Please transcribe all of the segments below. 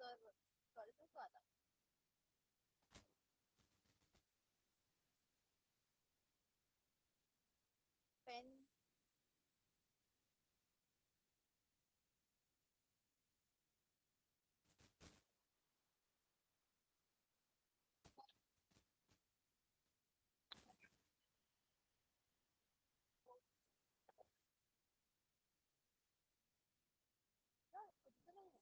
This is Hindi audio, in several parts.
और सॉल्यूशंस को आता पेन कुछ तो नहीं है।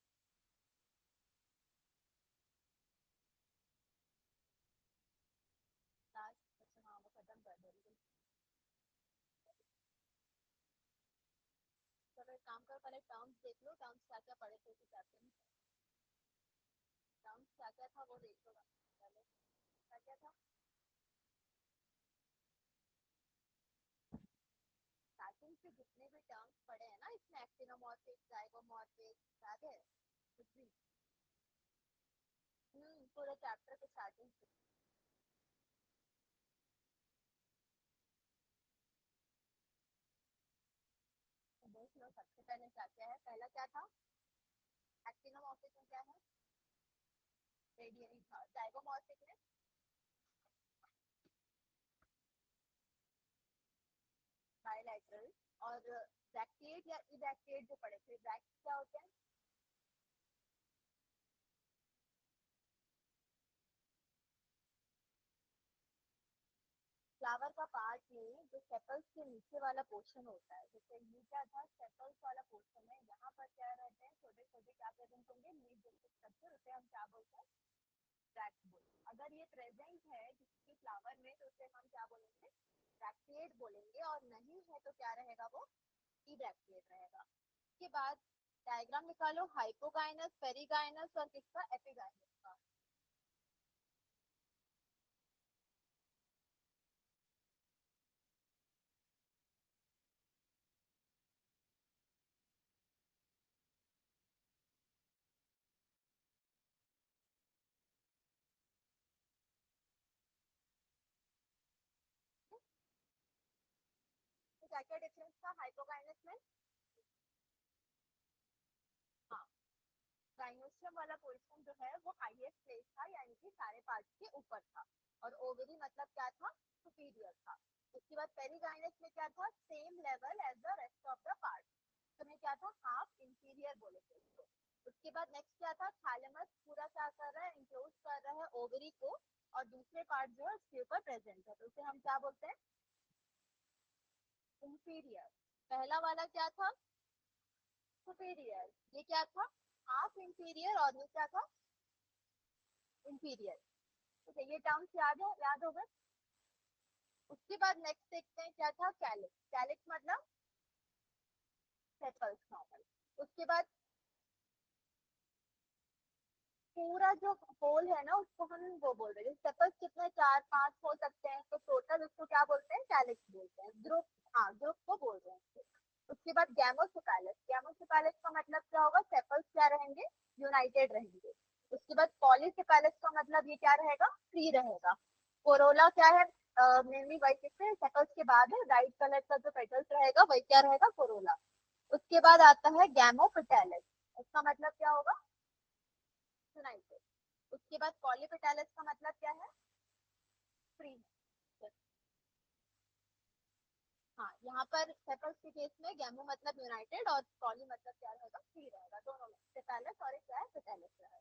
लास्ट अच्छा हाँ वो खत्म कर दो बिल्कुल। चलो एक काम करो पहले टर्म्स देख लो टर्म्स क्या क्या पढ़े थे चैप्टर में। टर्म्स क्या क्या था वो देख लो पहले क्या क्या था। स्टार्टिंग से जितने भी टर्म्स पढ़े हैं ना इसमें एक्टिनोमॉर्फिक जाइगोमॉर्फिक याद है कुछ भी। पूरे चैप्टर के स्टार्टिंग से। तो देख लो सबसे पहले क्या क्या है पहला क्या था एक्टिनोमॉर्फिक में क्या है रेडियली था जाइगोमॉर्फिक में बायलैटरल और ब्रैक्टिएट या इब्रैक्टिएट जो पढ़े थे ब्रैक्ट क्या होते हैं फ्लावर का पार्ट में जो सेपल्स के नीचे वाला पोर्शन होता है जैसे ये क्या था सेपल्स वाला पोर्शन है यहाँ पर क्या रहते हैं छोटे छोटे क्या प्रेजेंट होंगे लीफ जैसे स्ट्रक्चर उसे हम क्या बोलते हैं ब्रैक्ट बोलते हैं अगर ये प्रेजेंट है किसी फ्लावर में तो उसे हम क्या बोलेंगे ब्रैक्टिएट बोलेंगे और नहीं है तो क्या रहेगा वो इब्रैक्टिएट रहेगा। उसके बाद डायग्राम निकालो हाइपोगाइनस पेरिगाइनस और किसका एपिगाइनस का। तो क्या क्या डिफरेंस था हाइपोगाइनस में। हाँ गाइनोस्ट्रम वाला पोर्शन जो है वो हाईएस्ट प्लेस था यानी कि सारे पार्ट्स के ऊपर था और ओवरी मतलब क्या था सुपीरियर था। उसके बाद पेरिगाइनस में क्या था same level as the rest of the part तो मैं क्या था हाफ इंटीरियर बोले थे उसको। उसके बाद नेक्स्ट क्या था थैलेमस पूरा क्या कर रहा है इंक्लोज कर रहा है ओवरी को और दूसरे पार्ट जो है उसके ऊपर प्रेजेंट है तो उसे हम क्या बोलते हैं इंफीरियर। पहला वाला क्या था सुपीरियर ये क्या था हाफ इंफीरियर और ये क्या था इंफीरियर। ठीक है ये टर्म्स याद है याद होगा। उसके बाद नेक्स्ट देखते हैं क्या था कैलिक्स कैलिक्स मतलब सेपल्स नॉर्मल। उसके बाद पूरा जो होल है ना उसको हम वो बोल रहे हैं सेपल्स कितने चार पांच हो सकते हैं तो टोटल उसको क्या बोलते हैं कैलिक्स बोलते हैं ग्रुप। हाँ ग्रुप को बोल रहे हैं। उसके बाद गैमोसिपालस का मतलब क्या होगा सेपल्स क्या रहेंगे यूनाइटेड रहेंगे। उसके बाद पॉलीसिपालस का मतलब ये क्या रहेगा फ्री रहेगा। कोरोला क्या है मेनली व्हाइट से सेपल्स के बाद है राइट कलर का जो पेटल्स रहेगा वही क्या रहेगा कोरोला। उसके बाद आता है गैमोपेटैलस इसका मतलब क्या होगा यूनाइटेड। उसके बाद पॉलीपेटैलस का मतलब क्या है फ्री। हाँ यहाँ पर सेपल्स के केस में गैमो मतलब यूनाइटेड और पॉली मतलब क्या रहेगा फ्री रहेगा दोनों में पेटैलस और एक क्या है पेटैलस रहेगा।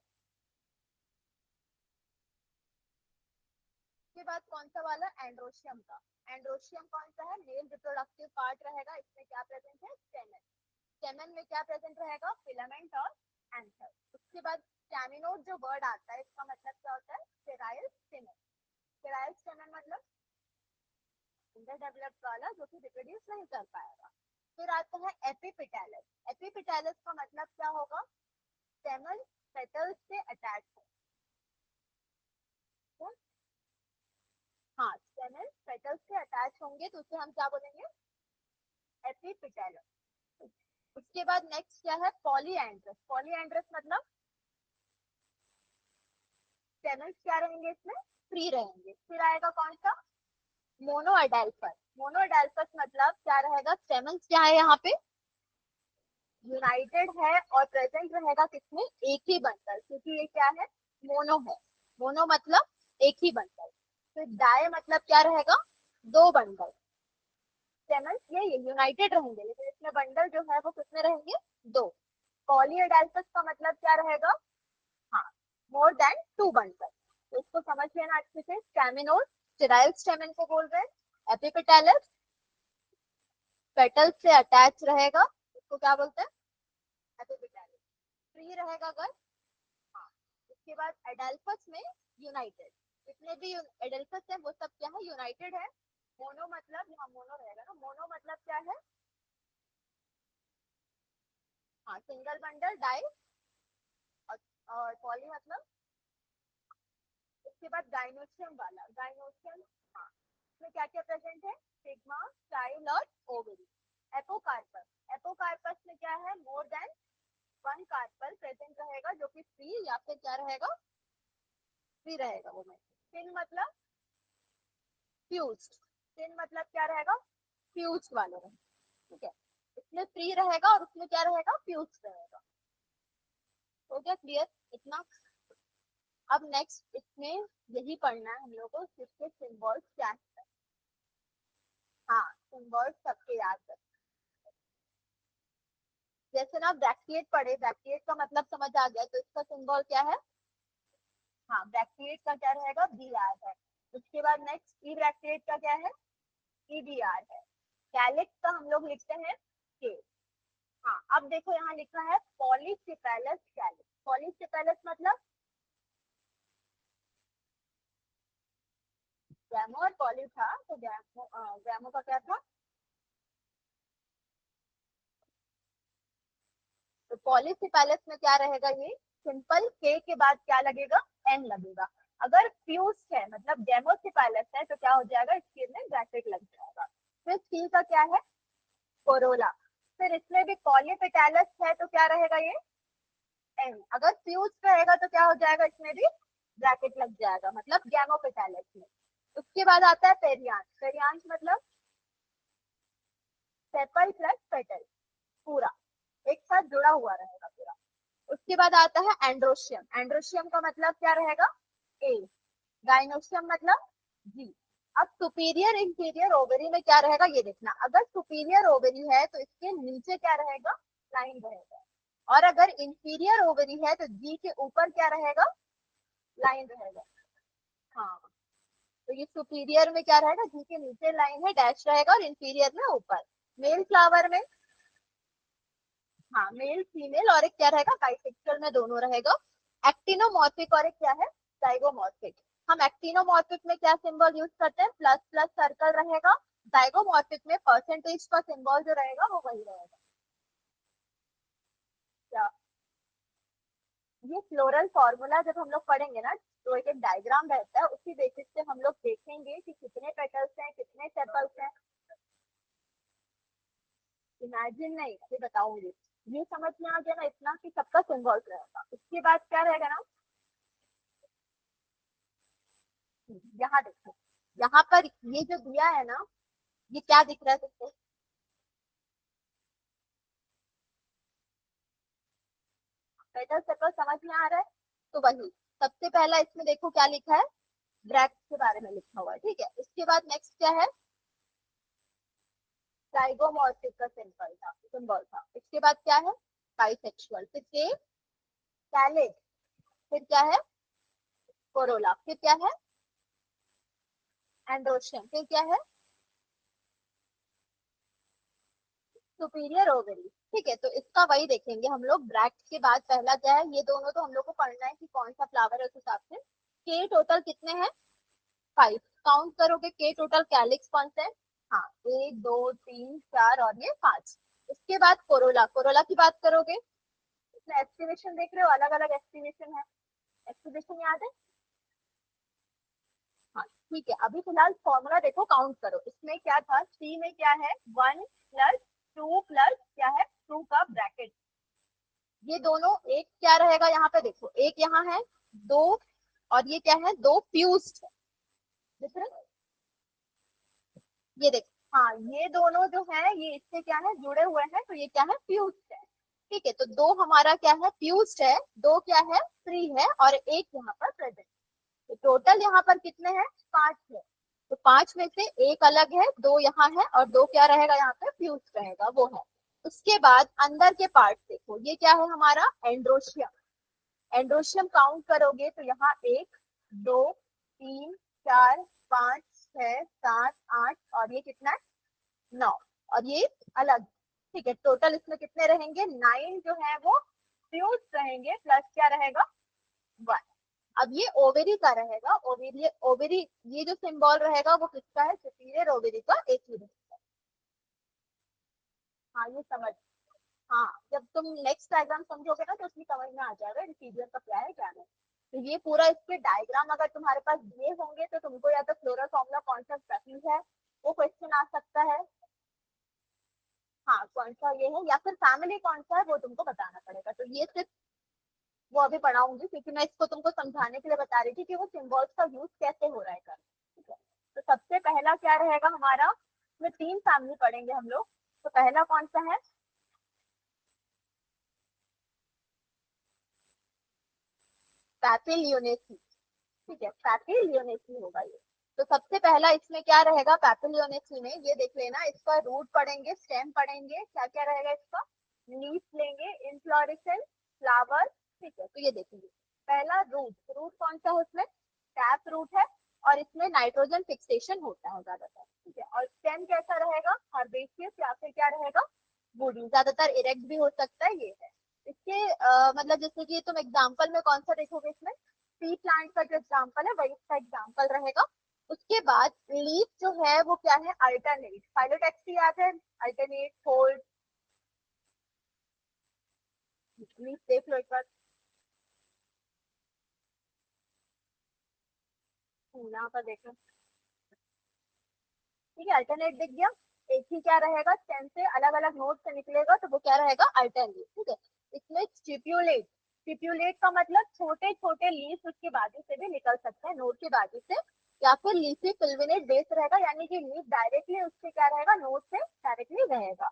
उसके बाद कौन सा वाला एंड्रोशियम का एंड्रोशियम कौन सा है मेल रिप्रोडक्टिव पार्ट रहेगा इसमें क्या प्रेजेंट है स्टेमन। स्टेमन में क्या प्रेजेंट रहेगा फिलामेंट और एंथर। उसके बाद स्टैमिनोड जो वर्ड आता है इसका मतलब क्या होता है स्टेराइल स्टेमन। स्टेराइल स्टेमन मतलब अंडर डेवलप्ड वाला जो कि रिप्रोड्यूस नहीं कर पाएगा। फिर आता है एपिपेटैलस एपिपेटैलस का मतलब क्या होगा स्टेमन पेटल्स से अटैच है। तो हाँ स्टेमन पेटल्स से अटैच होंगे तो उसे हम क्या बोलेंगे एपिपेटैलस। उसके बाद नेक्स्ट क्या है पॉलीएंड्रस पॉलीएंड्रस मतलब स्टेमन्स क्या रहेंगे इसमें फ्री रहेंगे। फिर आएगा कौन सा मोनोअडेल्फस मोनोअडेल्फस मतलब क्या रहेगा स्टेमन्स क्या है यहाँ पे यूनाइटेड है और प्रेजेंट रहेगा किसमें, एक ही बंडल, क्योंकि ये क्या है, मोनो है। मोनो मतलब एक ही बंडल। तो डाई मतलब क्या रहेगा, दो बंडल। स्टेमन्स ये यूनाइटेड रहेंगे, लेकिन इसमें बंडल जो है वो कितने रहेंगे, दो। पॉलीएडाल्फस का मतलब क्या रहेगा, हाँ, मोर देन टू बंडल। तो इसको समझ लेना अच्छे से। स्टेमिनोड स्टेराइल स्टेमन को बोल रहे हैं। एपिपेटालस पेटल से अटैच रहेगा, इसको क्या बोलते हैं, एपिपेटालस। फ्री रहेगा अगर, हाँ। इसके बाद एडाल्फस में यूनाइटेड, जितने भी एडाल्फस है वो सब क्या है, यूनाइटेड है। मोनो मतलब यहाँ मोनो रहेगा ना, मोनो मतलब क्या है, हाँ, सिंगल बंडल डाई। और पॉली मतलब, उसके बाद गाइनोशियम वाला, गाइनोशियम, हाँ, इसमें क्या क्या प्रेजेंट है, सिग्मा, स्टाइल और ओवरी। एपोकार्पस, एपोकार्पस में क्या है, more than one carpel present रहेगा, जो कि फ्री या फिर क्या रहेगा, फ्री रहेगा वो में। फिन मतलब फ्यूज, फिन मतलब क्या रहेगा, फ्यूज वाले रहेंगे, ठीक है। इसमें फ्री रहेगा और उसमें क्या रहेगा, फ्यूज रहेगा। हो गया क्लियर इतना। अब नेक्स्ट इसमें यही पढ़ना है हम लोगों को, जिसके सिंबल्स क्या है। हाँ, सिंबल्स सबके याद कर। जैसे ना ब्रैकेट पढ़े, ब्रैकेट का मतलब समझ आ गया, तो इसका सिंबल क्या है, हाँ, ब्रैकेट का क्या रहेगा, बी आर है। उसके बाद नेक्स्ट ई ब्रैकेट का क्या है, ई डी आर है। कैलिक्स का हम लोग लिखते हैं के। हाँ, अब देखो यहाँ लिखा है पॉलीसिपेलस कैलिक्स। पॉलीसिपेलस मतलब गैमो और पॉली था, तो गैमो गैमो का क्या था, तो पॉलीसिपेलस में क्या रहेगा, ये सिंपल के बाद क्या लगेगा, एन लगेगा। अगर फ्यूज है मतलब डेमोसिपेलस है तो क्या हो जाएगा, इसके में ब्रैकेट लग जाएगा। फिर सी का क्या है, कोरोला। फिर इसमें भी पॉलीपेटालस है तो क्या रहेगा ये, एन। अगर फ्यूज रहेगा तो क्या हो जाएगा, इसमें भी ब्रैकेट लग जाएगा, मतलब गैमोपेटालस में। उसके बाद आता है पेरियांस। पेरियांस मतलब सेपल प्लस पेटल, पूरा एक साथ जुड़ा हुआ रहेगा पूरा। उसके बाद आता है एंड्रोशियम। एंड्रोशियम का मतलब क्या रहेगा, ए। गाइनोशियम मतलब जी। अब सुपीरियर इंटीरियर ओवरी में क्या रहेगा ये देखना, अगर सुपीरियर ओवरी है तो इसके नीचे क्या रहेगा, लाइन रहेगा। और अगर इंफीरियर ओवरी है तो जी के ऊपर क्या रहेगा, लाइन रहेगा। हाँ, तो ये सुपीरियर में क्या रहेगा, जी के नीचे लाइन है, डैश रहेगा, और इंफीरियर में ऊपर। मेल फ्लावर में, हाँ, मेल फीमेल, और एक क्या रहेगा, बाइसेक्सुअल में दोनों रहेगा। एक्टिनोमॉर्फिक और एक क्या है, जाइगोमॉर्फिक। हम एक्टिनोमॉर्फिक में क्या सिंबल यूज करते हैं, प्लस प्लस सर्कल रहेगा। जाइगोमॉर्फिक में परसेंटेज का सिंबल जो रहेगा वो वही रहेगा। क्या, ये फ्लोरल फॉर्मूला जब हम लोग पढ़ेंगे ना, तो एक डायग्राम रहता है, उसी बेसिस से हम लोग देखेंगे कि कितने पेटल्स हैं, कितने सेपल्स हैं। इमेजिन नहीं, अभी बताऊंगी। ये समझ में आ गया ना इतना कि सबका सिंबल्स रहेगा। उसके बाद क्या रहेगा ना, यहाँ देखो, यहाँ पर ये जो दिया है ना, ये क्या दिख रहा है तुमको, पेटल सर्कल समझ में आ रहा है, तो वही। सबसे पहला इसमें देखो क्या लिखा है, ब्रैक्ट के बारे में लिखा हुआ है, ठीक है। इसके बाद नेक्स्ट क्या है, जाइगोमॉर्फिक का सिंबल था। इसके बाद क्या है, बाइसेक्सुअल। फिर के, कैलिड। फिर क्या है, कोरोला। फिर क्या है, एंड्रोशियम। फिर क्या है, सुपीरियर ओवरी। ठीक है, तो इसका वही देखेंगे हम लोग। ब्रैक्ट के बाद पहला क्या है, ये दोनों तो हम लोग को पढ़ना है कि कौन सा फ्लावर है उस हिसाब से। के टोटल कितने हैं, 5। काउंट करोगे के टोटल कैलिक्स कौन से हैं, हाँ, 1 2 3 4 और ये 5। इसके बाद कोरोला। कोरोला की बात करोगे, इसमें एक्टिवेशन देख रहे हो, अलग अलग एक्टिवेशन है। एक्टिवेशन याद है, हाँ, ठीक है। अभी फिलहाल फॉर्मूला देखो, काउंट करो। इसमें क्या था, सी में क्या है, 1 + 2 प्लस क्या है, 2 का ब्रैकेट। ये दोनों एक क्या रहेगा, यहाँ पे देखो, एक यहाँ है, दो, और ये क्या है, दो फ्यूज है, दिख रहा है? ये देखो, हाँ, ये दोनों जो है ये इससे क्या है, जुड़े हुए हैं, तो ये क्या है, फ्यूज है। ठीक है, तो दो हमारा क्या है, फ्यूज्ड है, दो क्या है, फ्री है, और एक यहाँ पर प्रेजेंट। तो टोटल यहाँ पर कितने हैं, 5 है। तो 5 में से एक अलग है, दो यहाँ है, और दो क्या रहेगा यहाँ पे, फ्यूज रहेगा, वो है। उसके बाद अंदर के पार्ट देखो, ये क्या है हमारा, एंड्रोशियम। एंड्रोशियम काउंट करोगे तो यहाँ 1 2 3 4 5 6 7 8, और ये कितना है, 9, और ये अलग। ठीक है, टोटल इसमें कितने रहेंगे, 9 जो है वो फ्यूज रहेंगे, प्लस क्या रहेगा, 1। अब ये ओवेरी का रहेगा, ओवेरी ओवेरी, ये जो सिंबल रहेगा वो किसका है, सुपीरियर ओवेरी का, एक ही रहेगा। हाँ ये समझ, हाँ जब तुम नेक्स्ट डायग्राम समझोगे ना तो उसमें समझ में आ जाएगा इंटीरियर का क्या है क्या नहीं। तो ये पूरा इसके डायग्राम अगर तुम्हारे पास दिए होंगे तो तुमको या तो फ्लोरल फॉर्मूला कौन सा स्पेसिस है वो क्वेश्चन आ सकता है, हाँ कौन सा ये है, या फिर फैमिली कौन सा है वो तुमको बताना पड़ेगा। तो ये सिर्फ वो अभी पढ़ाऊंगी, क्योंकि मैं इसको तुमको समझाने के लिए बता रही थी कि वो सिंबल्स का यूज कैसे हो रहा है कर। ठीक है, तो सबसे पहला क्या रहेगा हमारा, इसमें 3 फैमिली पढ़ेंगे हम लोग। तो पहला कौन सा है, पैपिलियोनेसी। ठीक है, पैपिलियोनेसी होगा ये। तो सबसे पहला इसमें क्या रहेगा, पैपिलियोनेसी में ये देख लेना, इसका रूट पढ़ेंगे, स्टेम पढ़ेंगे, क्या क्या रहेगा इसका, लीफ लेंगे, इनफ्लोरेसेंस, फ्लावर। ठीक है, तो ये देखेंगे पहला रूट, रूट कौन सा है उसमें, टैप रूट है, और इसमें नाइट्रोजन फिक्सेशन होता है ज्यादातर। ठीक है, और स्टेम कैसा रहेगा, हर्बेशियस या फिर क्या रहेगा, वुडी, ज्यादातर इरेक्ट भी हो सकता है, ये है इसके मतलब जैसे कि तुम एग्जांपल में कौन सा देखोगे इसमें, टी प्लांट का जो एग्जांपल है वही इसका एग्जांपल रहेगा। उसके बाद लीफ जो है वो क्या है, अल्टरनेट, फाइलोटेक्सी याद है, अल्टरनेट, फोल्ड, लीफ देख लो एक बार, यहाँ पर देखो। ठीक है, अल्टरनेट दिख गया, एक ही क्या रहेगा, स्टेम से अलग अलग नोड से निकलेगा तो वो क्या रहेगा, अल्टरनेट। ठीक है, इसमें स्टिप्यूलेट, स्टिप्यूलेट का मतलब छोटे छोटे लीफ उसके बाजू से भी निकल सकते हैं, नोड के बाजू से, या फिर लीफी फिल्विनेट बेस रहेगा, यानी कि लीफ डायरेक्टली उससे क्या रहेगा, नोड से डायरेक्टली रहेगा।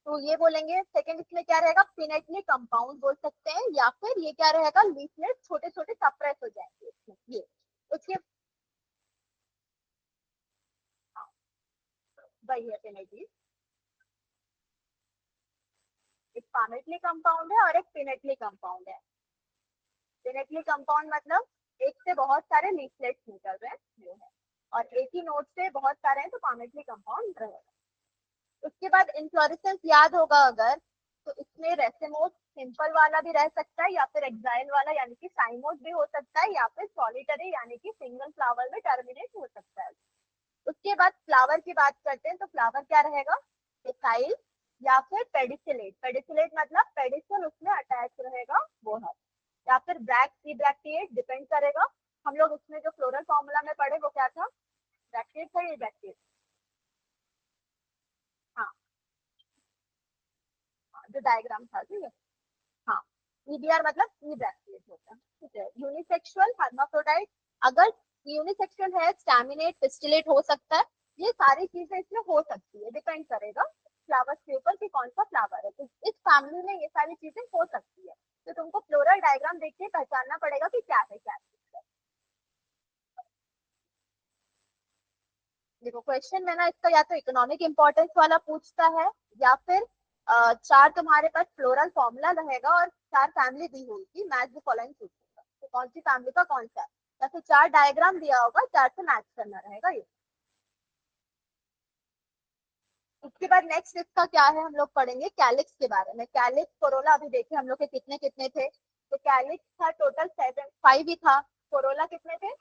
तो ये बोलेंगे। सेकंड इसमें क्या रहेगा, पिनेटली कंपाउंड बोल सकते हैं, या फिर ये क्या रहेगा, लीफलेट छोटे छोटे सप्रेस हो जाएंगे इसमें, ये उसके, वही है पिनेटली, एक पामेटली कंपाउंड है और एक पिनेटली कंपाउंड है। पिनेटली कंपाउंड मतलब एक से बहुत सारे लीफलेट्स निकल रहे हैं जो है, और एक ही नोड से बहुत सारे हैं तो पामेटली कंपाउंड रहेगा। उसके बाद इन्फ्लोरेसेंस याद होगा अगर, तो इसमें रेसेमोस सिंपल वाला भी रह सकता है, या फिर एक्साइल वाला यानी कि साइमोस भी हो सकता है, या फिर सॉलिटरी यानी कि सिंगल फ्लावर में टर्मिनेट हो सकता है। उसके बाद फ्लावर की बात करते हैं, तो फ्लावर क्या रहेगा, एसाइल या फिर पेडिसिलेट, पेडिसिलेट मतलब पेडिसल उसमें अटैच रहेगा वो है, या फिर ब्रैक सी ब्रैक्टिएट, डिपेंड करेगा। हम लोग उसमें जो फ्लोरल फॉर्मूला में पढ़े वो क्या था, ब्रैक्टिएट था, ये ब्रैक्टिएट, हाँ जो डायग्राम था, ठीक है, हाँ ईबीआर मतलब ई ब्रैक्टिएट होता है। ठीक है, यूनिसेक्सुअल हर्माफ्रोडाइट, अगर यूनिसेक्सुअल है, स्टैमिनेट, पिस्टिलेट हो सकता है, ये सारी चीजें इसमें हो सकती है, डिपेंड करेगा फ्लावर्स के ऊपर कि कौन सा फ्लावर है। तो इस फैमिली में ये सारी चीजें हो सकती है, तो तुमको फ्लोरल डायग्राम देख के पहचानना पड़ेगा कि क्या है क्या है। देखो क्वेश्चन में ना इसका या तो इकोनॉमिक इंपॉर्टेंस वाला पूछता है, या फिर चार तुम्हारे पास फ्लोरल फॉर्मूला रहेगा और चार फैमिली दी होगी, मैच द फॉलोइंग पूछेगा तो कौन सी फैमिली का कौन सा है, या फिर चार डायग्राम दिया होगा, चार से मैच करना रहेगा ये। उसके बाद नेक्स्ट इसका क्या है, हम लोग पढ़ेंगे कैलिक्स के बारे में। कैलिक्स कोरोला अभी देखे हम लोग के कितने कितने थे, तो कैलिक्स था टोटल 7 5 ही था, कोरोला कितने थे,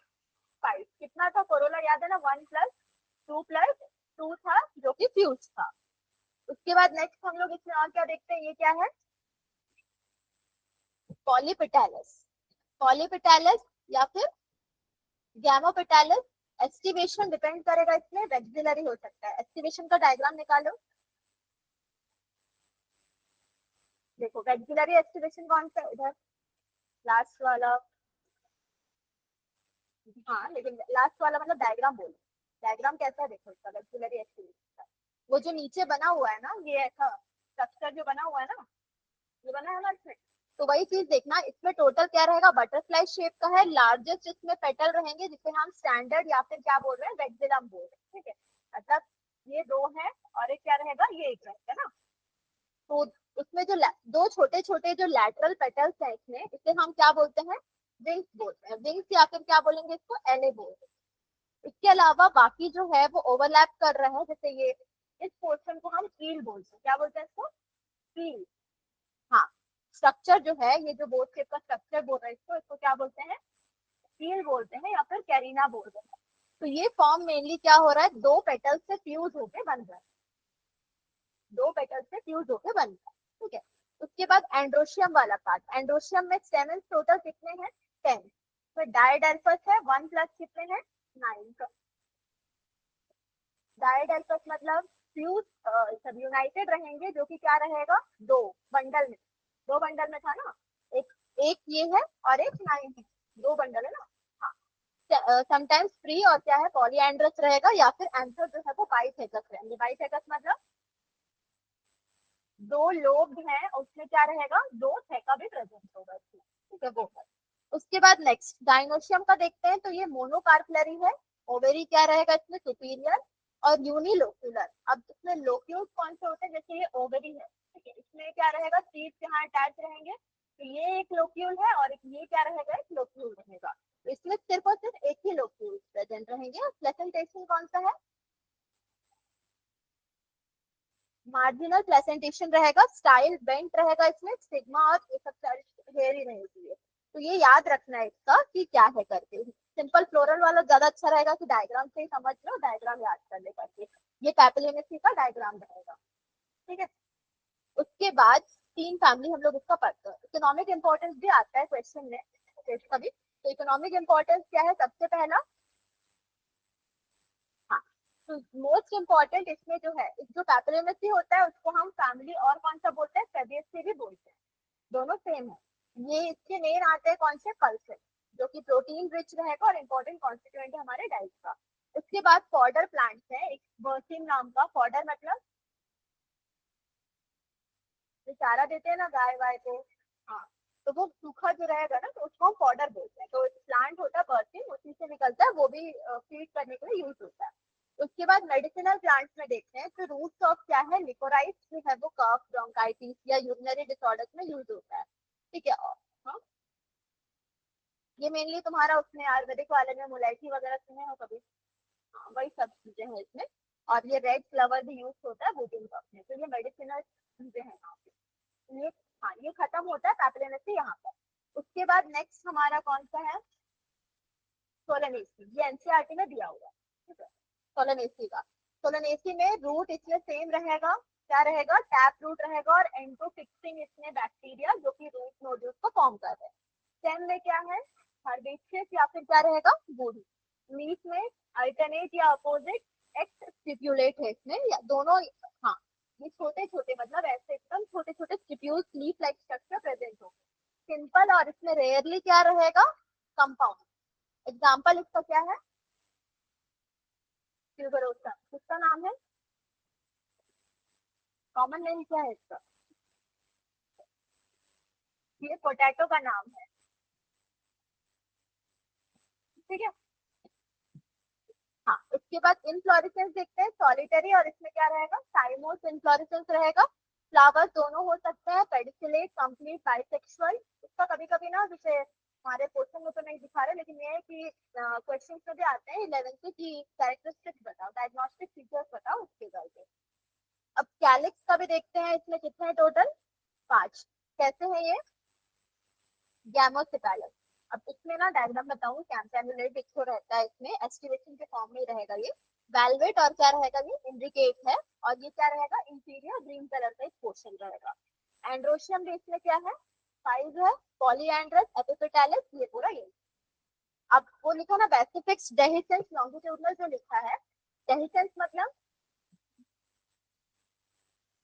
5। कितना था कोरोला याद है ना, 1 + 2 + 2 था जो कि फ्यूज था। उसके बाद नेक्स्ट हम लोग इसमें और क्या देखते हैं, ये क्या है, पॉलीपेटैलस, पॉलीपेटैलस या फिर गैमोपेटैलस। एस्टिवेशन डिपेंड करेगा, इसमें वेक्सिलरी हो सकता है। एस्टिवेशन का डायग्राम निकालो, देखो वेक्सिलरी एस्टिवेशन कौन सा इधर, लास्ट वाला, हाँ लेकिन लास्ट वाला मतलब डायग्राम बोलो, डायग्राम कैसा है देखो इसका, वेक्सिलरी एस्टिवेशन का। वो जो नीचे बना हुआ है ना, ये ऐसा स्ट्रक्चर जो बना हुआ है ना, ये बना है ना इसमें। तो वही चीज देखना, इसमें टोटल क्या रहेगा, बटरफ्लाई शेप का है, लार्जेस्ट इसमें पेटल रहेंगे जिसे हम स्टैंडर्ड या फिर क्या बोल रहे हैं, वेक्सिलम बोल रहे हैं, ठीक है। मतलब ये दो है और एक क्या रहेगा, ये एक रहेगा ना। तो उसमें जो दो छोटे छोटे जो लैटरल पेटल्स हैं इसमें, इसे हम क्या बोलते हैं, विंग्स बोलते हैं। विंग्स या फिर क्या बोलेंगे इसको, एले बोलते हैं। इसके अलावा बाकी जो है वो ओवरलैप कर रहा है, जैसे ये इस पोर्शन को हम कील बोलते हैं, क्या बोलते हैं इसको, कील। हाँ, स्ट्रक्चर जो है, ये जो बोट शेप का स्ट्रक्चर बोल रहे हैं इसको, इसको क्या बोलते हैं, कील बोलते हैं या फिर कैरिना बोलते हैं। तो ये फॉर्म मेनली क्या हो रहा है, दो पेटल्स से फ्यूज होके बन रहा है, दो पेटल्स से फ्यूज होके बन रहा है, ठीक है। उसके बाद एंड्रोशियम वाला पार्ट, एंड्रोशियम में स्टेमन्स टोटल कितने हैं, 10। फिर डायडेल्फस है, 1 प्लस कितने हैं, 9। डायडेल्फस मतलब फ्यूज सब यूनाइटेड रहेंगे, जो कि क्या रहेगा, दो बंडल में, दो बंडल में था ना, एक एक ये है और एक 9 है, दो बंडल है ना। हाँ, समटाइम्स फ्री और क्या है, पॉलीएंड्रस रहेगा, या फिर एंथर जो है वो बाइथेकस रहेंगे। बाइथेकस मतलब दो लोब हैं, उसमें क्या रहेगा, दो थेका भी प्रेजेंट होगा, ठीक है वो है। उसके बाद नेक्स्ट डायनोशियम का देखते हैं, तो ये मोनोकार्पलरी है, ओवेरी क्या रहेगा इसमें, सुपीरियर और यूनिलोक्यूलर। अब इसमें लोक्यूल्स कौन से होते हैं, जैसे ये ओवेरी है, ठीक है, इसमें क्या रहेगा, सीड्स यहाँ अटैच रहेंगे, तो ये एक लोक्यूल है और एक ये क्या रहेगा, एक लोक्यूल रहेगा। तो इसमें सिर्फ और सिर्फ एक ही लोक्यूल प्रेजेंट रहेंगे। और प्लेसेंटेशन कौन सा है, मार्जिनल प्लेसेंटेशन रहेगा, स्टाइल बेंट रहेगा, इसमें सिग्मा और ये सब हेयर ही रहेगी है। तो ये याद रखना है इसका कि क्या है करके। सिंपल फ्लोरल वाला ज्यादा अच्छा रहेगा कि डायग्राम से ही समझ लो, डायग्राम याद कर ले करके। ये पैपिलोमेसी का डायग्राम रहेगा, ठीक है। उसके बाद तीन फैमिली हम लोग इसका पढ़ते हैं। इकोनॉमिक इंपॉर्टेंस भी आता है क्वेश्चन में कभी। तो इकोनॉमिक इंपॉर्टेंस क्या है, सबसे पहला, हाँ, तो मोस्ट इम्पॉर्टेंट इसमें जो है, जो पैपिलोमेसी होता है उसको हम फैमिली और कौन सा बोलते हैं, फेबेसी भी बोलते हैं, दोनों सेम है। ये इसके मेन आते हैं कौन से, पल्सेस, जो कि प्रोटीन रिच रहेगा और इम्पोर्टेंट कॉन्स्टिट्यूएंट है हमारे डाइट का। उसके बाद फॉडर प्लांट्स है, एक बर्सिम नाम का, फॉडर मतलब जो चारा देते हैं ना गाय वाय को, हाँ, तो वो सूखा जो रहेगा ना, तो उसको हम फॉडर बोलते हैं। तो प्लांट होता है बर्सिम, उसी से निकलता है, वो भी फीड करने के लिए यूज होता है। उसके बाद मेडिसिनल प्लांट्स में देखते हैं, तो रूट्स ऑफ क्या है, लिकोराइट जो है वो कफ, ब्रोंकाइटिस या यूरिनरी डिसऑर्डर्स में यूज होता है, ठीक है। हाँ, ये मेनली तुम्हारा उसमें आयुर्वेदिक वाले में मुलायकी वगैरह सुने हो कभी, हाँ, वही सब चीजें हैं इसमें। और ये रेड फ्लावर भी यूज होता है वुडिंग कप में, तो ये मेडिसिनल चीजें हैं यहाँ पे। ये, हाँ, ये खत्म होता है पैपिलोमेसी यहाँ पर। उसके बाद नेक्स्ट हमारा कौन सा है, सोलेनेसी, ये एनसीईआरटी में दिया हुआ है, ठीक है। सोलेनेसी का, सोलेनेसी में रूट इसमें सेम रहेगा, क्या रहेगा, टैप रूट रहेगा और एंटोफिक्सिंग इसमें बैक्टीरिया जो कि रूट नोड्यूल्स को फॉर्म कर रहे हैं। स्टेम में क्या है, हर्बेशियस या फिर क्या रहेगा, वुडी। लीफ में अल्टरनेट या अपोजिट एक्स स्टिप्यूलेट है इसमें, या दोनों, हाँ, ये छोटे छोटे मतलब ऐसे एकदम छोटे छोटे stipules leaf like structure present होंगे, सिंपल। और इसमें रेयरली क्या रहेगा, कंपाउंड। एग्जाम्पल इसका क्या है, ट्यूबरोसा, किसका नाम है, कॉमन नेम क्या है इसका, ये पोटैटो का नाम है, ठीक है। हाँ, उसके बाद इनफ्लोरेसेंस देखते हैं, सॉलिटरी, और इसमें क्या रहेगा, साइमोस इनफ्लोरेसेंस रहेगा। फ्लावर दोनों हो सकते हैं, पेडिसिलेट, कंप्लीट, बाइसेक्सुअल। इसका कभी कभी ना, जैसे हमारे क्वेश्चन में तो नहीं दिखा रहे, लेकिन ये है कि क्वेश्चन में भी आते हैं 11th से कि कैरेक्टरिस्टिक्स बताओ, डायग्नोस्टिक फीचर्स बताओ उसके करके। अब कैलिक्स का भी देखते हैं, इसमें कितने हैं टोटल, 5। कैसे है ये, गैमोसिपेलस। अब इसमें ना डायग्राम बताऊं, कैम्पैनुलेट एक तो रहता है इसमें, एस्टिवेशन के फॉर्म में रहेगा ये, वेलवेट, और क्या रहेगा, ये इंडिकेट है, और ये क्या रहेगा, इंटीरियर ग्रीन कलर का एक पोर्शन रहेगा। एंड्रोशियम भी इसमें क्या है, 5 है, पॉलीएंड्रस, एपिपेटालिस, ये पूरा ये। अब वो लिखा ना बेसिफिक्स डेहिसेंस लॉन्गिट्यूडनल, जो लिखा है, डेहिसेंस मतलब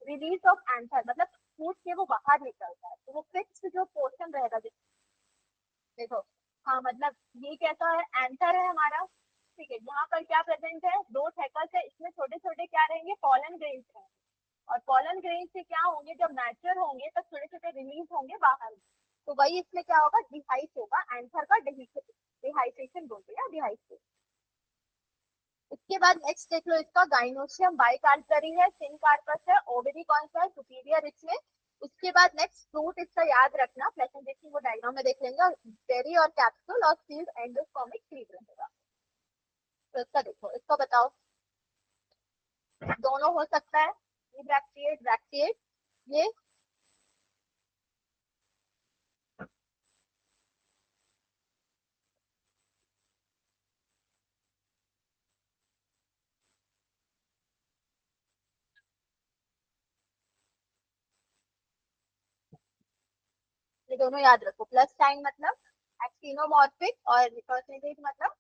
रिलीज ऑफ एंथर, मतलब फूट के वो बाहर निकलता है, तो वो फिक्स जो पोर्शन रहेगा, देखो, हाँ, मतलब ये कैसा है, एंथर है हमारा, ठीक है। यहाँ पर क्या प्रेजेंट है, दो थैकल्स है, इसमें छोटे छोटे क्या रहेंगे, पॉलन ग्रेन्स रहेंगे, और पॉलन ग्रेन से क्या होंगे, जब मैच्योर होंगे तब छोटे छोटे रिलीज होंगे बाहर। तो वही इसमें क्या होगा, डिहाइट होगा, एंथर का डिहाइड्रेशन बोलते हैं, डिहाइड्रेशन। इसके बाद नेक्स्ट देख लो, इसका गाइनोशियम बाइकार्परी है, सिन कार्पस है, ओवरी कौन सा है, सुपीरियर इसमें। उसके बाद नेक्स्ट फ्रूट इसका याद रखना, प्रेजेंटेशन को डायग्राम में देख लेंगे। बेरी और कैप्सूल और सीड एंडोस्पर्मिक सीड रहेगा। तो इसका देखो, इसको बताओ, दोनों हो सकता है, ब्रैक्टिएट ब्रैक्टिएट। ये दोनों याद रखो, प्लस साइन मतलब एक्टिनोमॉर्फिक और परसेंटेज मतलब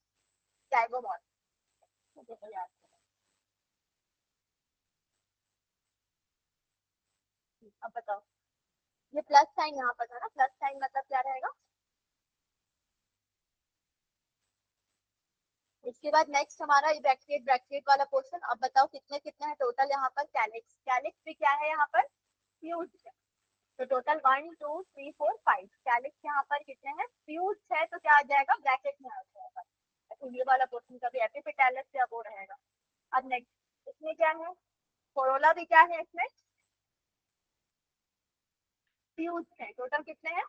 जाइगोमॉर्फिक। देखो याद करो। अब बताओ, ये प्लस साइन यहाँ पर था ना, प्लस साइन मतलब क्या रहेगा। इसके बाद नेक्स्ट हमारा ये ब्रैकेट ब्रैकेट वाला पोर्शन। अब बताओ कितने कितने हैं टोटल यहाँ पर, कैलिक्स, कैलिक्स भी क्या है यहाँ पर, फ्यूज है। तो टोटल 1 2 3 4 5 कैलिक्स यहाँ पर कितने हैं, फ्यूज है, तो क्या आ जाएगा, ब्रैकेट में आ जाएगा। तो ये वाला पोर्शन का भी एपिपेटालस से अब वो रहेगा। अब नेक्स्ट इसमें क्या है, कोरोला भी क्या है इसमें, फ्यूज है। टोटल कितने हैं,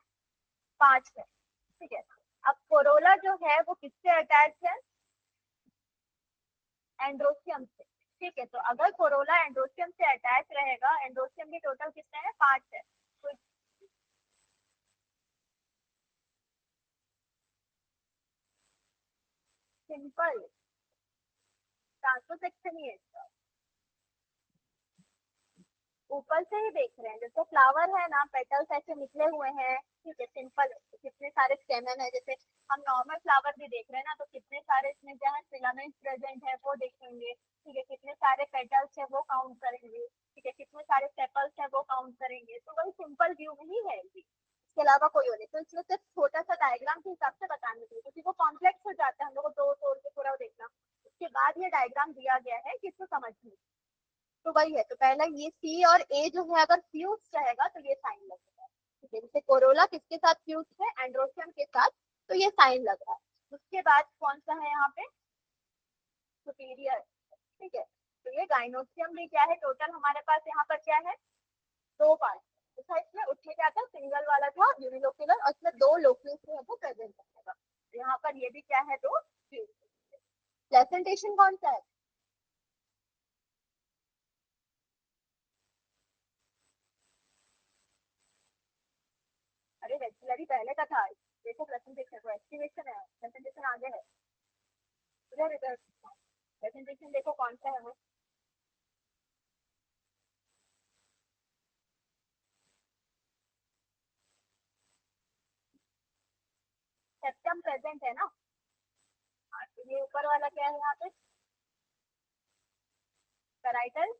5 है। ठीक है। अब कोरोला जो है वो किससे अटैच है, एंड्रोसियम से। ठीक है, तो अगर कोरोला एंड्रोसियम से अटैच रहेगा, एंड्रोसियम के टोटल कितने हैं, 5 है। तो सिंपल ट्रांसोसेक्शन ही है इसका। ऊपर से ही देख रहे हैं, जैसे फ्लावर है ना, पेटल्स ऐसे निकले हुए हैं। ठीक है, सिंपल कितने सारे स्टेमन है, जैसे हम नॉर्मल फ्लावर भी देख रहे हैं ना, तो कितने सारे इसमें जो है फिलामेंट प्रेजेंट है वो देखेंगे। ठीक है, कितने सारे पेटल्स है वो काउंट करेंगे। ठीक है, कितने सारे सेपल्स है वो काउंट करेंगे। तो वही सिंपल व्यू में ही है ये, इसके अलावा कोई और नहीं। तो इसमें सिर्फ छोटा सा डायग्राम के हिसाब से बताने के लिए, क्योंकि वो कॉम्प्लेक्स हो जाता है, हम लोग को तोड़ तोड़ के पूरा देखना। उसके बाद ये डायग्राम दिया गया है कि इसको समझने। तो वही है, तो पहला ये सी और ए जो है अगर फ्यूज रहेगा तो ये साइन लगेगा। ठीक है, जैसे कोरोला किसके साथ फ्यूज है, एंड्रोसियम के साथ, तो ये साइन लग रहा है। उसके बाद कौन सा है यहाँ पे, सुपीरियर। ठीक है, तो ये गाइनोसियम भी क्या है, टोटल हमारे पास यहाँ पर क्या है, 2 पार्ट। अच्छा, इसमें उसमें क्या था, सिंगल वाला था यूनिलोक्यूलर, और इसमें 2 लोक्यूल्स जो है वो प्रेजेंट रहेगा। यहाँ पर ये भी क्या है, 2 फ्यूज। प्रेजेंटेशन कौन सा है, अरे रेगुलरी पहले का था। देखो प्रेजेंटेशन को, एस्टिमेशन है, प्रेजेंटेशन आगे है। इधर इधर प्रेजेंटेशन देखो कौन सा है वो, सेप्टम प्रेजेंट है ना। हाँ, तो ये ऊपर वाला क्या है यहाँ पे, पेराइटल,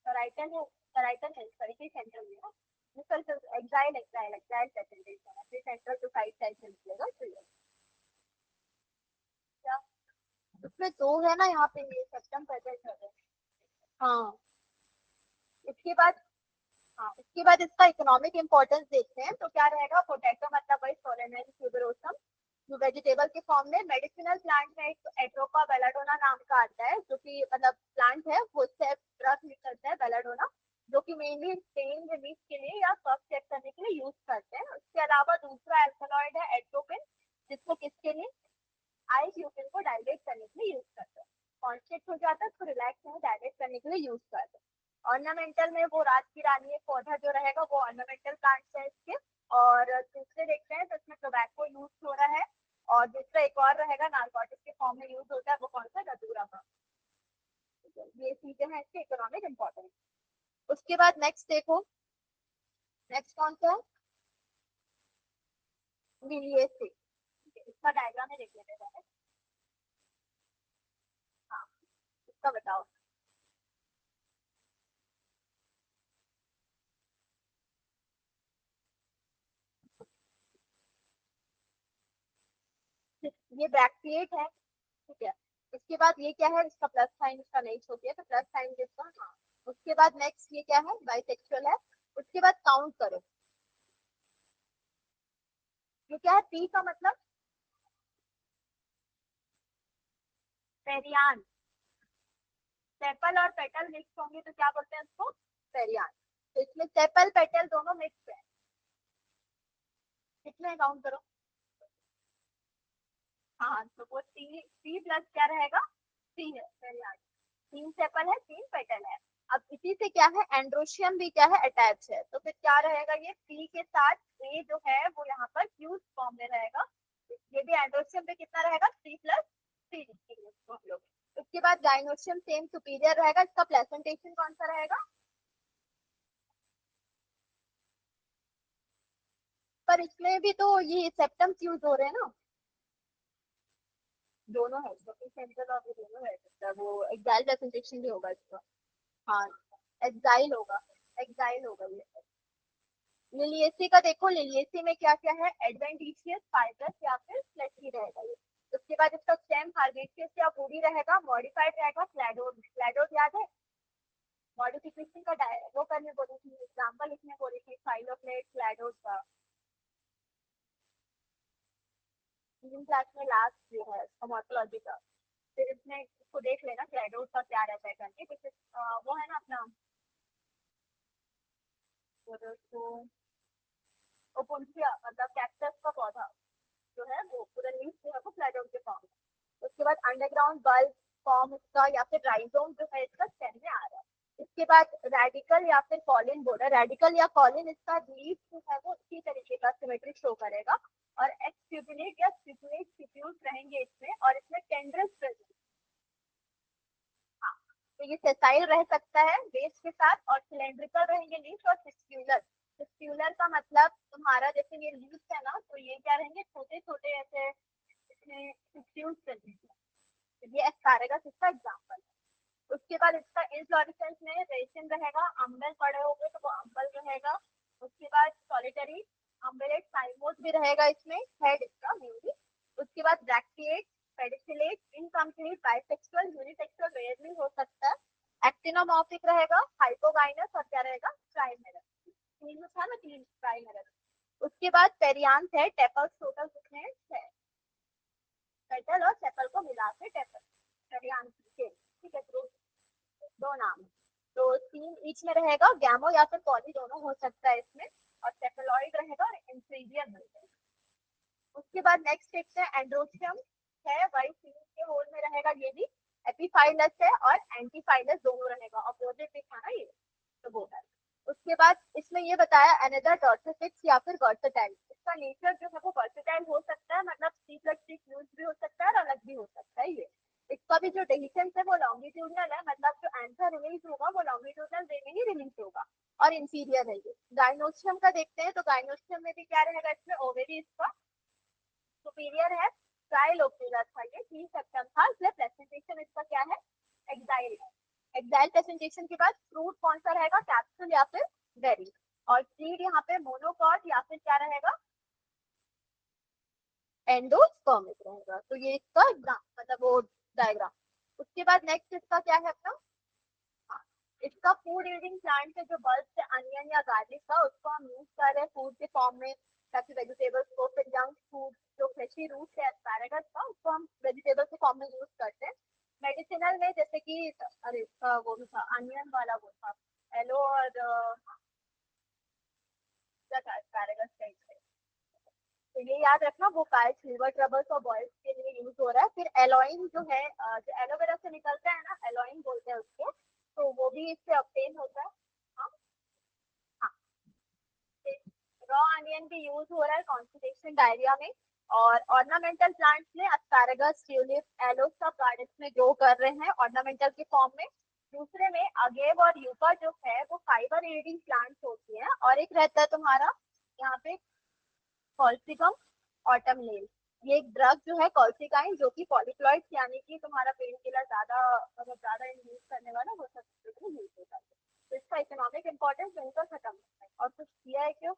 पेराइटल है, पेराइटल है, सॉरी सेंट्रल में ना। एक्साइल एक्साइल एक्साइल प्रेजेंटेशन है, सेंट्रल टू साइड साइड से निकलेगा। तो ये क्या, उसमें 2 है ना यहाँ पे, ये सेप्टम प्रेजेंट है। हाँ, इसके बाद, हाँ इसके बाद इसका इकोनॉमिक इंपॉर्टेंस देखते हैं। तो क्या रहेगा, पोटैटो मतलब वही सोलेनस ट्यूबरोसम, जो वेजिटेबल के फॉर्म में, मेडिसिनल प्लांट में एक एट्रोपा बेलाडोना नाम का आता है, जो कि मतलब प्लांट है, वो उससे रस निकलता है बेलाडोना, जो कि मेनली पेन रिलीफ के लिए या कफ चेक करने के लिए यूज करते हैं। उसके अलावा दूसरा एल्कलॉइड है एट्रोपिन, जिसको किसके लिए, आई प्यूपिल को डायलेट करने के लिए यूज करते हैं। कॉन्स्ट्रिक्ट हो जाता है तो रिलैक्स में डायलेट करने के लिए यूज करते हैं। ऑर्नामेंटल में वो रात की रानी एक पौधा जो रहेगा वो ऑर्नामेंटल प्लांट्स है इसके। और दूसरे देखते हैं तो इसमें टोबैको यूज हो रहा है, और दूसरा एक और रहेगा नार्कोटिक के फॉर्म में यूज होता है, वो कौन सा, गदूरा का। ये चीजें हैं इसके इकोनॉमिक इंपॉर्टेंस। उसके बाद नेक्स्ट देखो, नेक्स्ट कौन सा है, लिलिएसी। इसका डायग्राम है, देख लेते हैं। हाँ, इसका बताओ। ये ब्रैक्टिएट है। ठीक है, उसके बाद ये क्या है, इसका प्लस साइन इसका नहीं छोटी है तो प्लस साइन इसका, हाँ। उसके बाद नेक्स्ट ये क्या है, बाइसेक्सुअल है। उसके बाद काउंट करो, ये क्या है, पी का मतलब पेरियान। सेपल और पेटल मिक्स होंगे तो क्या बोलते हैं उसको, पेरियान। तो इसमें सेपल पेटल दोनों मिक्स है। कितने काउंट करो, हाँ तो वो टी टी प्लस क्या रहेगा, टी है पेरियान। 3 सेपल है 3 पेटल है। अब इसी से क्या है, एंड्रोशियम भी क्या है, अटैच है, तो फिर क्या रहेगा, ये पी के साथ ए जो है वो यहाँ पर फ्यूज फॉर्म में रहेगा। ये भी एंड्रोशियम पे कितना रहेगा, 3 + 3 हम लोग। उसके बाद गाइनोशियम सेम सुपीरियर रहेगा, इसका प्लेसेंटेशन कौन सा रहेगा, पर इसमें भी तो ये सेप्टम यूज हो रहे हैं ना, दोनों है, तो सेंट्रल और दोनों है, मतलब वो एक्साइल प्रेजेंटेशन भी होगा इसका। हाँ, एक्साइल होगा, एक्साइल होगा ये। लिलिएसी का देखो, लिलिएसी में क्या क्या है, एडवेंटिशियस, फाइब्रस या फिर फ्लैशी रहेगा ये। उसके बाद इसका स्टेम हार्वेस्टियस या वुडी रहेगा, मॉडिफाइड रहेगा, क्लैडोड। क्लैडोड याद है, मॉडिफिकेशन का वो करने बोली थी, एग्जांपल लिखने बोली थी, फाइलोप्लेट क्लैडोड का। तीन क्लास में लास्ट जो है मॉर्फोलॉजी का, फिर इसमें इसको देख लेना क्लैडोड का क्या रहता है करके, जैसे वो है ना अपना, वो ओपुंसिया मतलब कैक्टस का पौधा जो है, वो पूरा लीफ जो है वो क्लैडोड के फॉर्म में। उसके बाद अंडरग्राउंड बल्ब फॉर्म इसका या फिर राइजोम जो है इसका स्टेम में आ रहा है। इसके बाद रेडिकल या फिर कॉलिन बोल रहा है, रेडिकल या कॉलिन इसका लीफ जो है वो इसी तरीके का सिमेट्री शो करेगा, और एक्सट्यूबुलेट या स्टिपुलेट स्टिप्यूल्स रहेंगे इसमें, और इसमें टेंड्रस प्रेजेंट। हाँ, तो ये सेसाइल रह सकता है बेस के साथ, और सिलेंड्रिकल रहेंगे लीफ, और सिस्क्यूलर। सिस्क्यूलर का मतलब तुम्हारा जैसे ये लीफ है ना, तो ये क्या रहेंगे, छोटे छोटे ऐसे इसमें सिस्क्यूल्स रहेंगे। ये एस्पारेगस इसका एग्जांपल है। उसके बाद इसका इनफ्लोरेसेंस में रेशन रहेगा, अम्बल पड़े होंगे तो वो अम्बल रहेगा। उसके बाद सॉलिटरी अम्बेलेट साइमोस भी रहेगा इसमें, हेड इसका मेनली। उसके बाद bracteate, pedicellate, incomplete, bisexual, unisexual rarely हो सकता है। एक्टिनोमॉर्फिक रहेगा, हाइपोगाइनस, और क्या रहेगा, ट्राइमेरस। तीन था ना, तीन ट्राइमेरस। उसके बाद पेरियांस है, टेपल्स टोटल कितने हैं, 6। पेटल और सेपल को मिला के टेपल, पेरियांस के, ठीक है, तो दो नाम है। तो 3 ईच में रहेगा, गैमो या फिर पॉली दोनों हो सकता है इसमें, और सेफेलॉइड रहेगा और इंफीरियर रहेगा। उसके बाद नेक्स्ट देखते हैं एंड्रोशियम है, वाइट सीरीज के होल में रहेगा ये भी। एपीफाइलस है और एंटीफाइलस दोनों रहेगा, अपोजिट भी था ना ये, तो वो है। उसके बाद इसमें ये बताया अनदर डॉर्सेफिक्स या फिर वर्सेटाइल, इसका नेचर जो है वो वर्सेटाइल हो सकता है, मतलब C+C फ्यूज भी हो सकता है और अलग भी हो सकता है ये। इसका भी जो डिस्टेंस है वो लॉन्गिट्यूडनल है, मतलब जो आंसर रिलीज होगा वो लॉन्गिट्यूडनल वे में ही रिलीज होगा, और इंफीरियर है ये। गाइनोस्टियम का देखते हैं, तो गाइनोस्टियम में भी क्या रहेगा, इसमें ओवेरी इसका सुपीरियर है, ट्राइलोक्यूलर था ये, 3 सेप्टम था, इसलिए प्रेजेंटेशन इसका क्या है, एक्साइल है। एक्साइल प्रेजेंटेशन के बाद फ्रूट कौन सा रहेगा, कैप्सूल या फिर बेरी, और सीड यहाँ पे मोनोकॉट या फिर क्या रहेगा, एंडोस्पर्मिक रहेगा। तो ये इसका मतलब वो डायग्राम। उसके बाद नेक्स्ट इसका क्या है अपना, हाँ, इसका फूड यूजिंग प्लांट से जो बल्ब से अनियन या गार्लिक का, उसको हम यूज कर रहे हैं फूड के फॉर्म में, ताकि वेजिटेबल्स को, फिर जंक फूड जो फ्रेशी रूट है एस्पैरागस का, उसको हम वेजिटेबल के फॉर्म में यूज करते हैं। मेडिसिनल में जैसे कि, अरे इसका वो भी था अनियन वाला, वो था एलो, और क्या था एस्पैरागस का, तो ये याद रखना, वो काइट सिल्वर ट्रबल्स और बॉयल्स के लिए यूज हो रहा है। फिर एलोइन जो है, जो एलोवेरा से निकलता है ना, एलोइन बोलते हैं उसको, तो वो भी इससे ऑब्टेन होता है। हाँ, हाँ, रॉ अनियन भी यूज हो रहा है कॉन्स्टिपेशन डायरिया में। और ऑर्नामेंटल प्लांट्स में एस्पैरागस, ट्यूलिप, एलो सब गार्डन्स में ग्रो कर रहे हैं ऑर्नामेंटल के फॉर्म में। दूसरे में अगेव और यूका जो है वो फाइबर एडिंग प्लांट्स होती हैं, और एक रहता है तुम्हारा यहाँ पे कॉल्सिकम ऑटमनेल। ये एक ड्रग जो है कॉल्सिकाइन, जो कि पॉलीफ्लॉइड यानी कि तुम्हारा पेन किलर ज्यादा, मतलब ज्यादा यूज करने वाला वो सब यूज होता है। तो इसका इकोनॉमिक इम्पोर्टेंस इनका खत्म होता है, और कुछ किया है क्यों,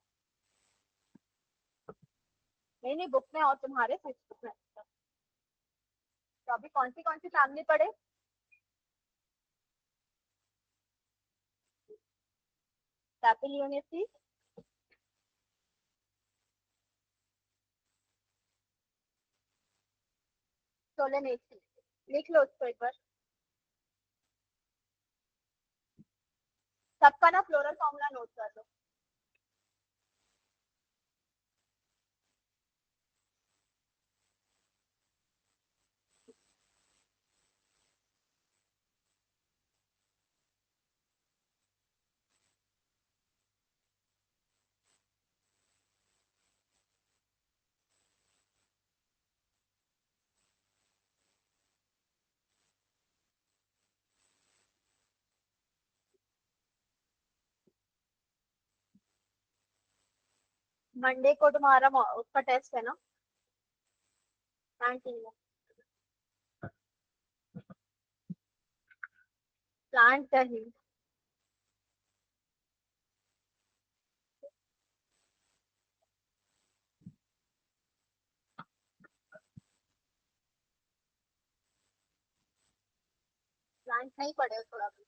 नहीं नहीं बुक में और तुम्हारे टेक्स्ट बुक में तो अभी कौन सी फैमिली पढ़े? पैपिलियोनेसी, सोलेनेसी। लिख लो उसको एक बार। सबका ना फ्लोरल फॉर्मूला नोट कर लो। मंडे को तुम्हारा उसका टेस्ट है ना? प्लांट प्लांट ही। प्लांट नहीं पढ़े हो थोड़ा भी?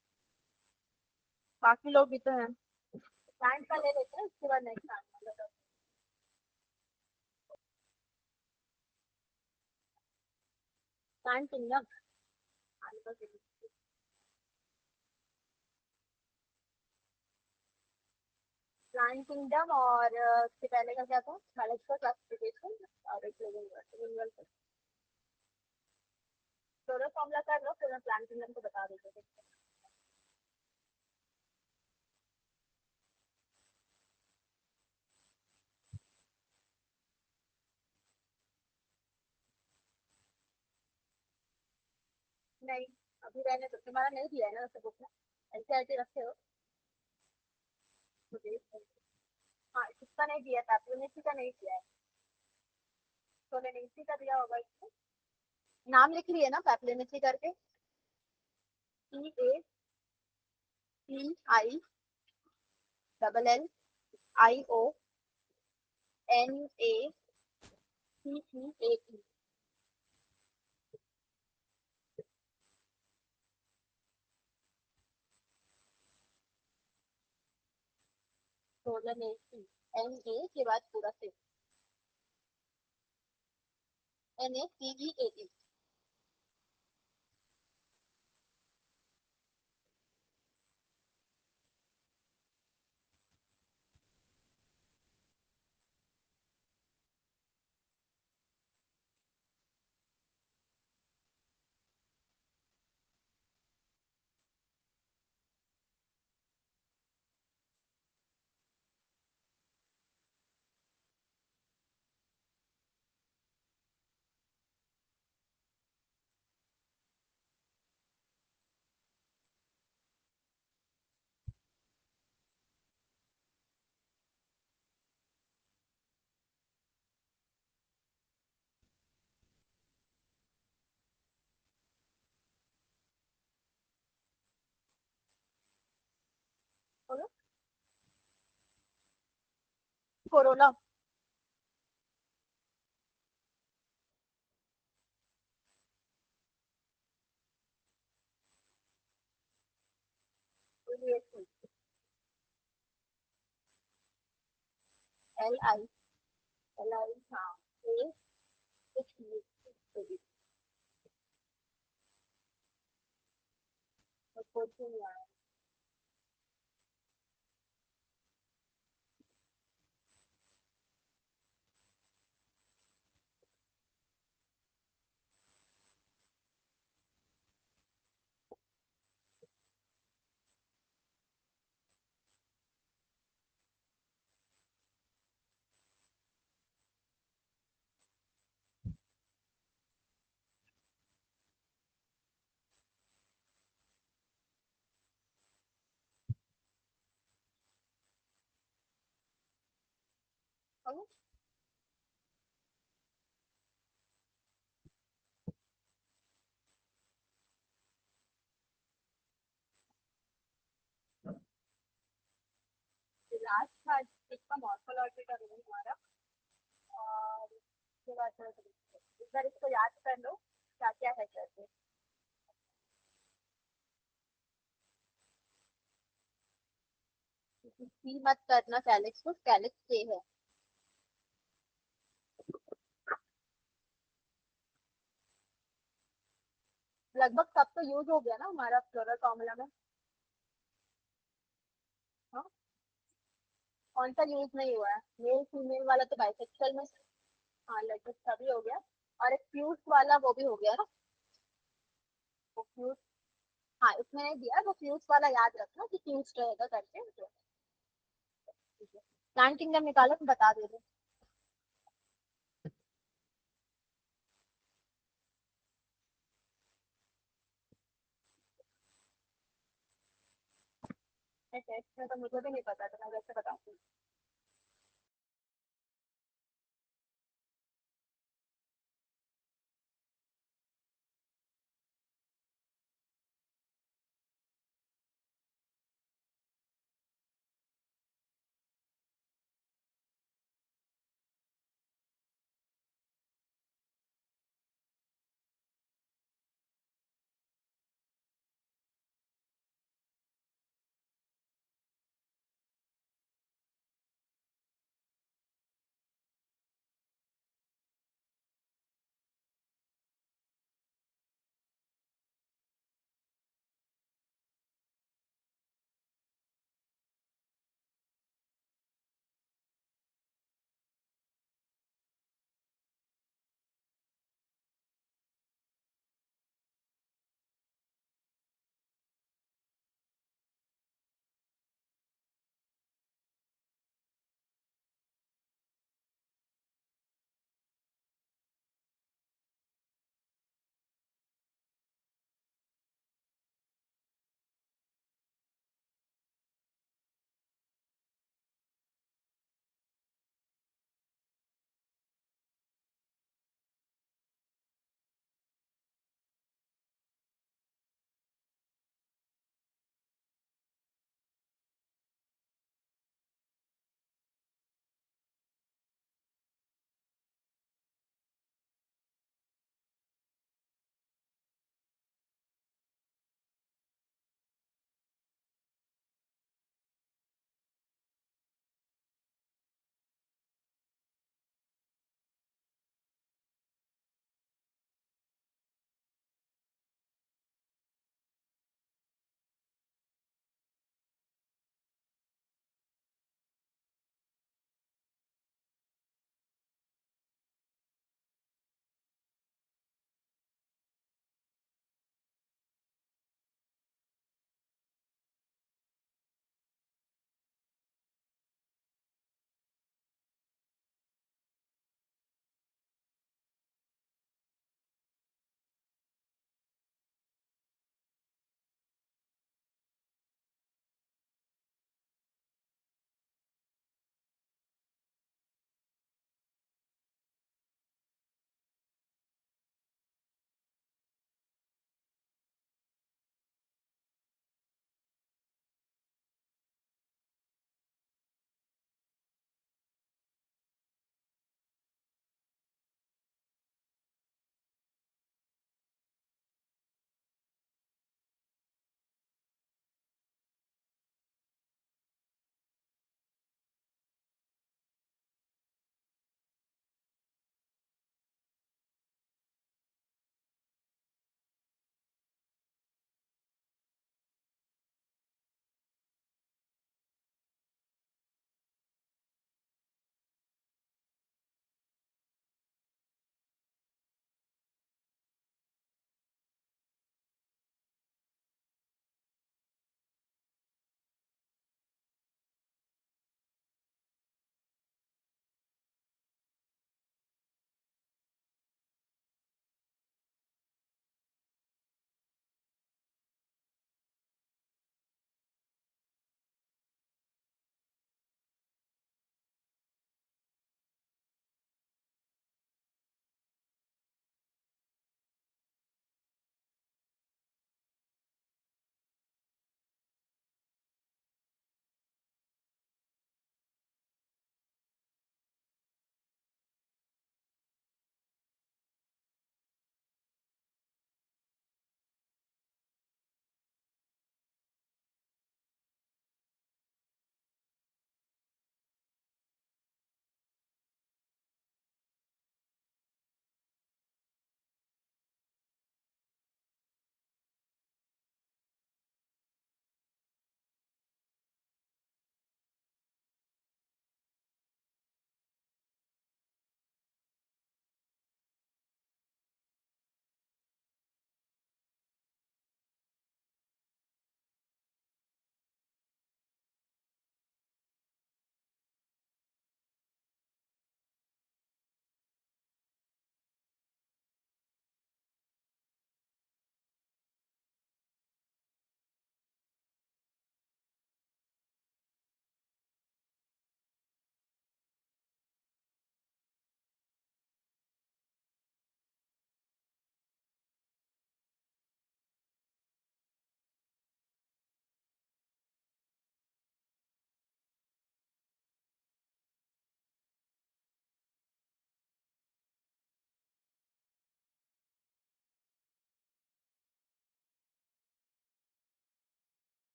बाकी लोग भी तो हैं। प्लांट का ले लेते हैं, उसके बाद नेक्स्ट आना। Plant kingdom. प्लांट किंगडम और उससे पहले का क्या था? बायोलॉजिकल क्लासिफिकेशन और एक लिविंग। फ्लोरल फॉर्मूला कर लो, फिर मैं प्लांट किंगडम को बता देती हूँ। नहीं, अभी रहने तो तुम्हारा नहीं दिया है ना उसे बुक में, ऐसे ऐसे रखे हो। मुझे हाँ, इसका नहीं दिया था, यूनिवर्सिटी का नहीं दिया है। सोलेनेसी का दिया होगा इसको। नाम लिख रही है ना पैप्लेनेसी करके? PAPILIONACEE। सोलेनेसी। NA के बाद पूरा से NACEAE। बोलो। कोरोला। LI। LI हाँ। A कुछ नहीं। कुछ नहीं आया। बोलो। लास्ट था इसका मॉर्फोलॉजी का रूल हमारा। और उसके बाद एक बार इसको याद कर लो। क्या क्या है करके। सी मत करना कैलिक्स को, कैलिक्स से है। लगभग सब तो यूज हो गया ना हमारा फ्लोरल फॉर्मूला में। हाँ, कौन सा यूज नहीं हुआ है? मेल फीमेल वाला तो बाइसेक्सुअल में। हाँ, लगभग सभी हो गया। और एक फ्यूज वाला वो भी हो गया ना। वो फ्यूज, हाँ इसमें नहीं दिया, वो फ्यूज वाला याद रखना कि फ्यूज रहेगा करके तो। प्लांट किंगडम निकालो तो बता दे रहे। टेस्ट में तो मुझे भी नहीं पता था, मैं वैसे बताऊँ।